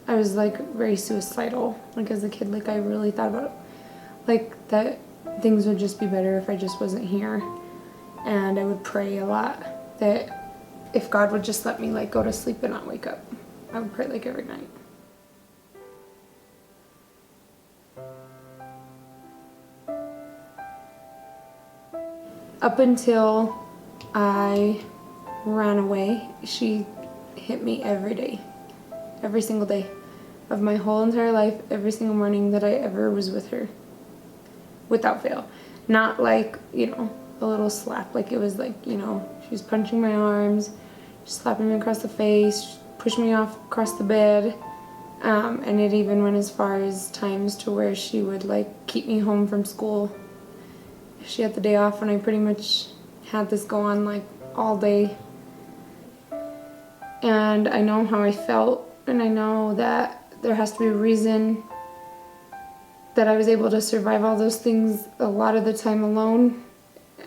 I was like very suicidal, like as a kid. Like I really thought about like that things would just be better if I just wasn't here. And I would pray a lot that if God would just let me like go to sleep and not wake up. I would pray like every night. Up until I ran away, she hit me every day, every single day of my whole entire life, every single morning that I ever was with her, without fail. Not like, you know, a little slap, like it was like, you know, she was punching my arms, slapping me across the face, pushing me off across the bed, and it even went as far as times to where she would like keep me home from school. She had the day off and I pretty much had this go on like all day. And I know how I felt, and I know that there has to be a reason that I was able to survive all those things a lot of the time alone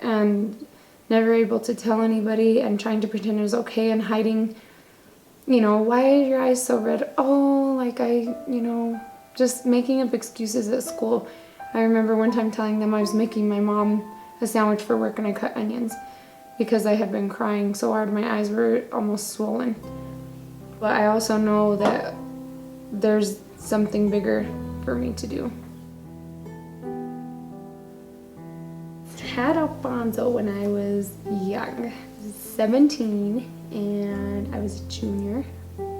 and never able to tell anybody and trying to pretend it was okay and hiding, you know, why are your eyes so red? Oh, like you know, just making up excuses at school. I remember one time telling them I was making my mom a sandwich for work and I cut onions because I had been crying so hard my eyes were almost swollen. But I also know that there's something bigger for me to do. Had Alfonso when I was young. I was 17 and I was a junior.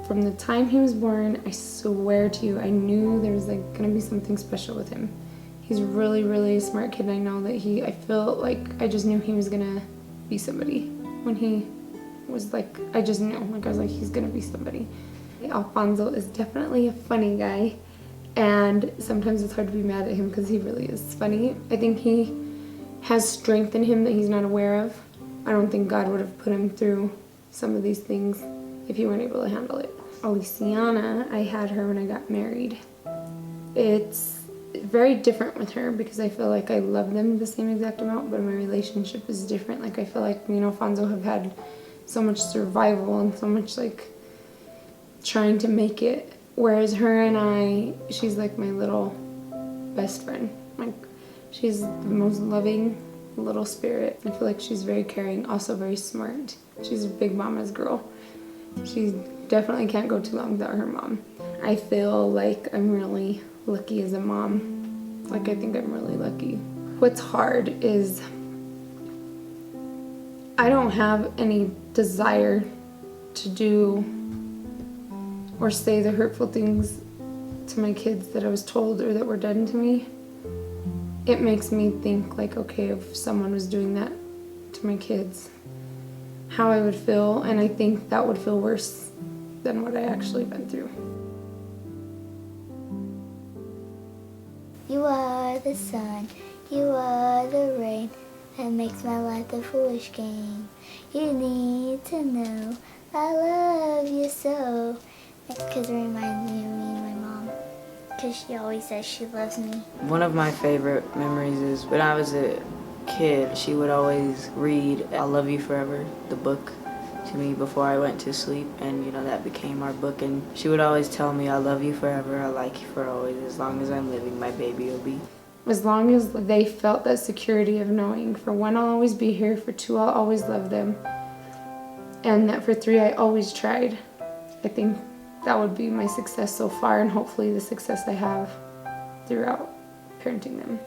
From the time he was born, I swear to you, I knew there was like gonna be something special with him. He's really, really a smart kid, and I know that I feel like I just knew he was gonna be somebody. When he was like, I just knew, like I was like, he's gonna be somebody. Alfonso is definitely a funny guy, and sometimes it's hard to be mad at him because he really is funny. I think he has strength in him that he's not aware of. I don't think God would have put him through some of these things if he weren't able to handle it. Aliciana, I had her when I got married. It's very different with her because I feel like I love them the same exact amount, but my relationship is different. Like I feel like me and Alfonso have had so much survival and so much like trying to make it, whereas her and I, she's like my little best friend. Like she's the most loving little spirit. I feel like she's very caring, also very smart. She's a big mama's girl. She definitely can't go too long without her mom. I feel like I'm really lucky as a mom. Like I think I'm really lucky. What's hard is I don't have any desire to do or say the hurtful things to my kids that I was told or that were done to me. It makes me think like, okay, if someone was doing that to my kids, how I would feel, and I think that would feel worse than what I actually went through. You are the sun, you are the rain, that makes my life a foolish game. You need to know I love you so. Because it reminds me of me and my mom. Because she always says she loves me. One of my favorite memories is when I was a kid, she would always read I'll Love You Forever, the book, to me before I went to sleep, and you know that became our book. And she would always tell me I love you forever, I like you for always, as long as I'm living my baby will be. As long as they felt that security of knowing, for one, I'll always be here, for two, I'll always love them, and that for three, I always tried. I think that would be my success so far, and hopefully the success I have throughout parenting them.